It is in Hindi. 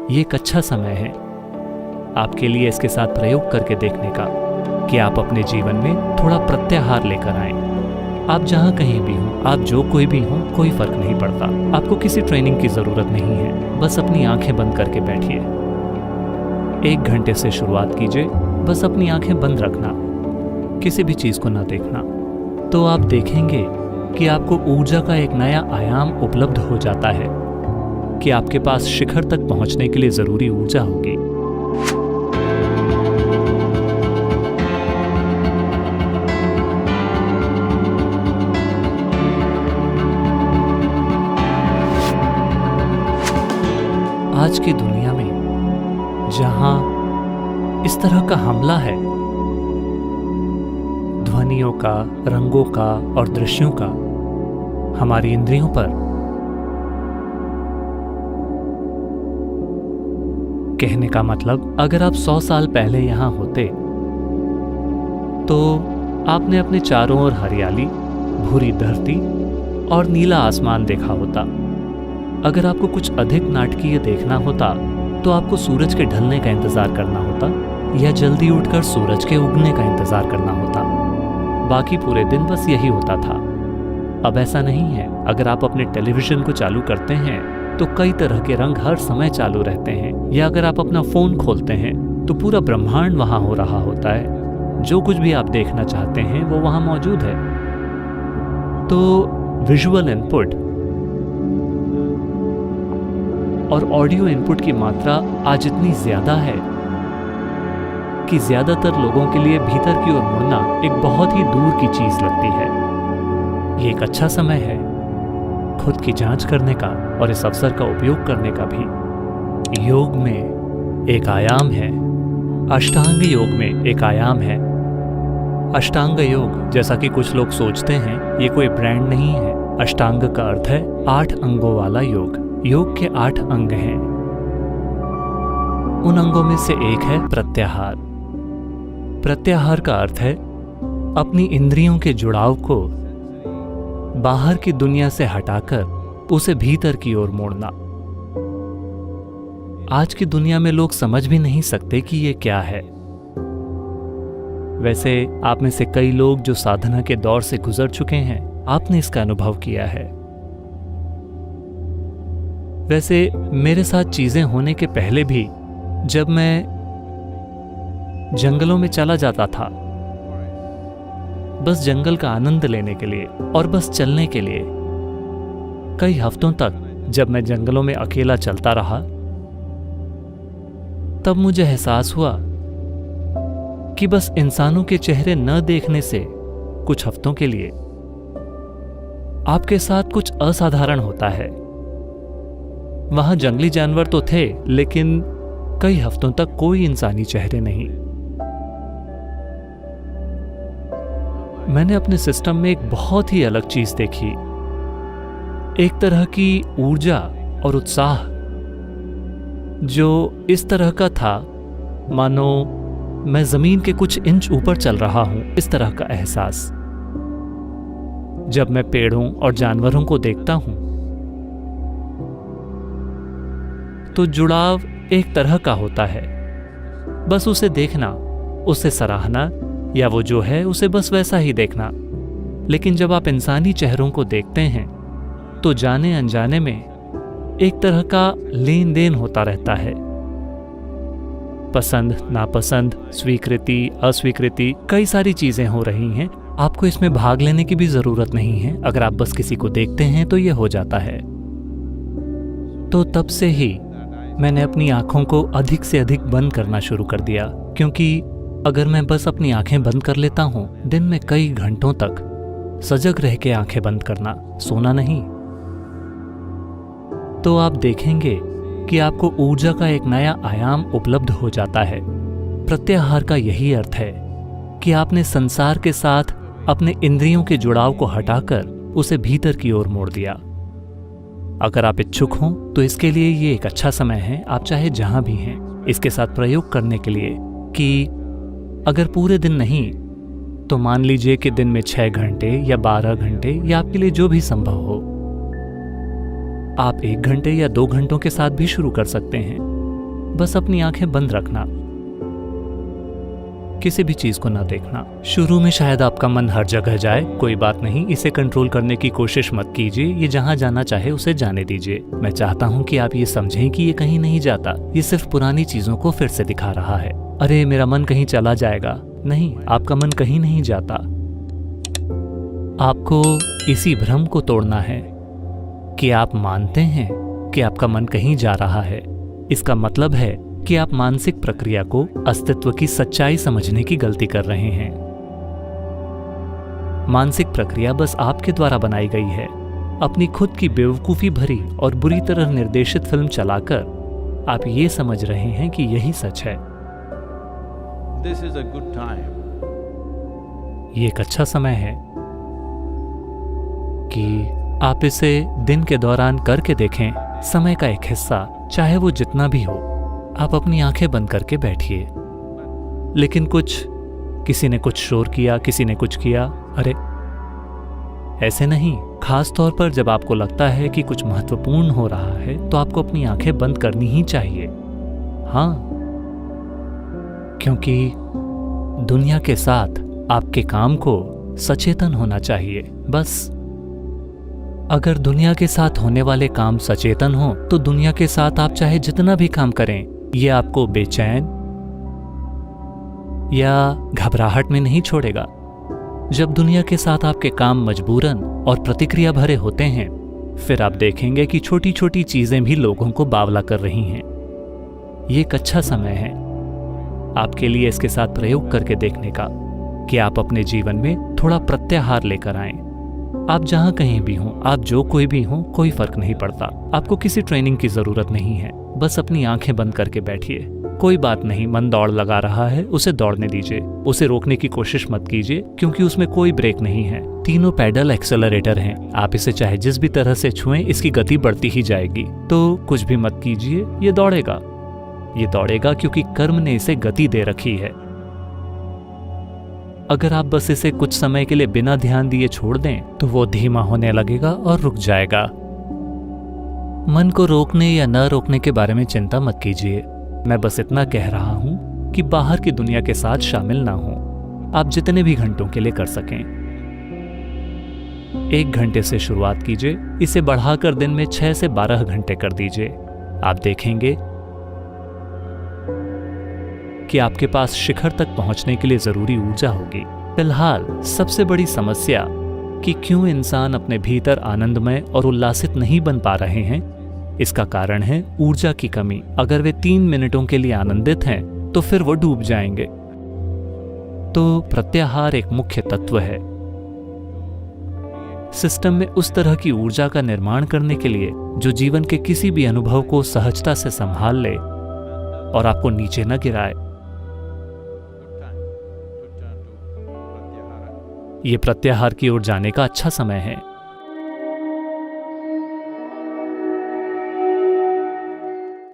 ये एक अच्छा समय है आपके लिए इसके साथ प्रयोग करके देखने का कि आप अपने जीवन में थोड़ा प्रत्याहार लेकर आएं। आप जहाँ कहीं भी हों, आप जो कोई भी हों, कोई फर्क नहीं पड़ता। आपको किसी ट्रेनिंग की ज़रूरत नहीं है। बस अपनी आंखें बंद करके बैठिए। 1 घंटे से शुरुआत कीजिए। बस अपनी आंखें बंद रखना, किसी भी चीज़ को ना देखना। तो आप देखेंगे कि आपको ऊर्जा का एक नया आयाम उपलब्ध हो जाता है कि आपके पास शिखर तक पहुंचने के लिए ज़रूरी ऊर्जा होगी। आज की दुनिया में जहां इस तरह का हमला है, ध्वनियों का, रंगों का और दृश्यों का हमारी इंद्रियों पर, कहने का मतलब अगर आप 100 साल पहले यहां होते तो आपने अपने चारों ओर हरियाली, भूरी धरती और नीला आसमान देखा होता। अगर आपको कुछ अधिक नाटकीय देखना होता तो आपको सूरज के ढलने का इंतजार करना होता या जल्दी उठकर सूरज के उगने का इंतजार करना होता। बाकी पूरे दिन बस यही होता था। अब ऐसा नहीं है। अगर आप अपने टेलीविजन को चालू करते हैं तो कई तरह के रंग हर समय चालू रहते हैं, या अगर आप अपना फोन खोलते हैं तो पूरा ब्रह्मांड वहां हो रहा होता है। जो कुछ भी आप देखना चाहते हैं वो वहां मौजूद है। तो विजुअल इनपुट और ऑडियो इनपुट की मात्रा आज इतनी ज्यादा है कि ज्यादातर लोगों के लिए भीतर की ओर मुड़ना एक बहुत ही दूर की चीज लगती है। ये एक अच्छा समय है खुद की जांच करने का और इस अवसर का उपयोग करने का भी। योग में एक आयाम है, अष्टांग योग में एक आयाम है। अष्टांग योग, जैसा कि कुछ लोग सोचते हैं, ये कोई ब्रांड नहीं है। अष्टांग का अर्थ है 8 अंगों वाला योग। योग के 8 अंग हैं। उन अंगों में से एक है प्रत्याहार। प्रत्याहार का अर्थ है अपनी इंद्रियों के जुड़ाव को बाहर की दुनिया से हटाकर उसे भीतर की ओर मोड़ना। आज की दुनिया में लोग समझ भी नहीं सकते कि ये क्या है। वैसे आप में से कई लोग जो साधना के दौर से गुजर चुके हैं, आपने इसका अनुभव किया है। वैसे मेरे साथ चीजें होने के पहले भी जब मैं जंगलों में चला जाता था बस जंगल का आनंद लेने के लिए और बस चलने के लिए, कई हफ्तों तक जब मैं जंगलों में अकेला चलता रहा, तब मुझे एहसास हुआ कि बस इंसानों के चेहरे न देखने से कुछ हफ्तों के लिए आपके साथ कुछ असाधारण होता है। वहां जंगली जानवर तो थे, लेकिन कई हफ्तों तक कोई इंसानी चेहरे नहीं। मैंने अपने सिस्टम में एक बहुत ही अलग चीज देखी, एक तरह की ऊर्जा और उत्साह जो इस तरह का था मानो मैं जमीन के कुछ इंच ऊपर चल रहा हूं। इस तरह का एहसास जब मैं पेड़ों और जानवरों को देखता हूं तो जुड़ाव एक तरह का होता है। बस उसे देखना, उसे सराहना, या वो जो है उसे बस वैसा ही देखना। लेकिन जब आप इंसानी चेहरों को देखते हैं तो जाने अनजाने में एक तरह का लेन देन होता रहता है। पसंद, नापसंद, स्वीकृति, अस्वीकृति, कई सारी चीजें हो रही हैं। आपको इसमें भाग लेने की भी जरूरत नहीं है। अगर आप बस किसी को देखते हैं तो ये हो जाता है। तो तब से ही मैंने अपनी आंखों को अधिक से अधिक बंद करना शुरू कर दिया, क्योंकि अगर मैं बस अपनी आंखें बंद कर लेता हूं, दिन में कई घंटों तक सजग रह के आंखें बंद करना, सोना नहीं, तो आप देखेंगे कि आपको ऊर्जा का एक नया आयाम उपलब्ध हो जाता है। प्रत्याहार का यही अर्थ है कि आपने संसार के साथ अपने इंद्रियों के जुड़ाव को हटाकर उसे भीतर की ओर मोड़ दिया। अगर आप इच्छुक हों तो इसके लिए ये एक अच्छा समय है। आप चाहे जहां भी हैं, इसके साथ प्रयोग करने के लिए कि अगर पूरे दिन नहीं तो मान लीजिए कि दिन में 6 घंटे या 12 घंटे या आपके लिए जो भी संभव हो, आप 1 घंटे या 2 घंटों के साथ भी शुरू कर सकते हैं। बस अपनी आंखें बंद रखना, किसी भी चीज को ना देखना। शुरू में शायद आपका मन हर जगह जाए, कोई बात नहीं, इसे कंट्रोल करने की कोशिश मत कीजिए। ये जहां जाना चाहे उसे जाने दीजिए। मैं चाहता हूं कि आप ये समझें कि ये कहीं नहीं जाता, ये सिर्फ पुरानी चीजों को फिर से दिखा रहा है। अरे मेरा मन कहीं चला जाएगा, नहीं, आपका मन कहीं नहीं जाता। आपको इसी भ्रम को तोड़ना है कि आप मानते हैं कि आपका मन कहीं जा रहा है। इसका मतलब है कि आप मानसिक प्रक्रिया को अस्तित्व की सच्चाई समझने की गलती कर रहे हैं। मानसिक प्रक्रिया बस आपके द्वारा बनाई गई है। अपनी खुद की बेवकूफी भरी और बुरी तरह निर्देशित फिल्म चलाकर आप ये समझ रहे हैं कि यही सच है। This is a good time. ये एक अच्छा समय है कि आप इसे दिन के दौरान करके देखें। समय का एक हिस्सा, चाहे वो जितना भी हो, आप अपनी आंखें बंद करके बैठिए। लेकिन किसी ने कुछ शोर किया, किसी ने कुछ किया, अरे ऐसे नहीं। खास तौर पर जब आपको लगता है कि कुछ महत्वपूर्ण हो रहा है तो आपको अपनी आंखें बंद करनी ही चाहिए। हाँ, क्योंकि दुनिया के साथ आपके काम को सचेतन होना चाहिए। बस अगर दुनिया के साथ होने वाले काम सचेतन हो तो दुनिया के साथ आप चाहे जितना भी काम करें, ये आपको बेचैन या घबराहट में नहीं छोड़ेगा। जब दुनिया के साथ आपके काम मजबूरन और प्रतिक्रिया भरे होते हैं, फिर आप देखेंगे कि छोटी छोटी चीजें भी लोगों को बावला कर रही हैं। ये एक अच्छा समय है आपके लिए इसके साथ प्रयोग करके देखने का कि आप अपने जीवन में थोड़ा प्रत्याहार लेकर आएं। आप जहां कहीं भी हों, आप जो कोई भी हों, कोई फर्क नहीं पड़ता। आपको किसी ट्रेनिंग की जरूरत नहीं है। बस अपनी आंखें बंद करके बैठिए। कोई बात नहीं, मन दौड़ लगा रहा है, उसे दौड़ने दीजिए। उसे रोकने की कोशिश मत कीजिए, क्योंकि उसमें कोई ब्रेक नहीं है। तीनों पैडल एक्सेलरेटर हैं। आप इसे चाहे जिस भी तरह से छुएं, इसकी गति बढ़ती ही जाएगी। तो कुछ भी मत कीजिए, ये दौड़ेगा। ये दौड़ेगा क्योंकि कर्म ने इसे गति दे रखी है। अगर आप बस इसे कुछ समय के लिए बिना ध्यान दिए छोड़ दें तो वो धीमा होने लगेगा और रुक जाएगा। मन को रोकने या न रोकने के बारे में चिंता मत कीजिए। मैं बस इतना कह रहा हूं कि बाहर की दुनिया के साथ शामिल ना हो। आप जितने भी घंटों के लिए कर सकें। 1 घंटे से शुरुआत कीजिए, इसे बढ़ाकर दिन में 6 से 12 घंटे कर दीजिए। आप देखेंगे कि आपके पास शिखर तक पहुंचने के लिए जरूरी ऊर्जा होगी। फिलहाल सबसे बड़ी समस्या कि क्यों इंसान अपने भीतर आनंदमय और उल्लासित नहीं बन पा रहे हैं, इसका कारण है ऊर्जा की कमी। अगर वे 3 मिनटों के लिए आनंदित हैं तो फिर वो डूब जाएंगे। तो प्रत्याहार एक मुख्य तत्व है सिस्टम में उस तरह की ऊर्जा का निर्माण करने के लिए जो जीवन के किसी भी अनुभव को सहजता से संभाल ले और आपको नीचे न गिराए। ये प्रत्याहार की ओर जाने का अच्छा समय है।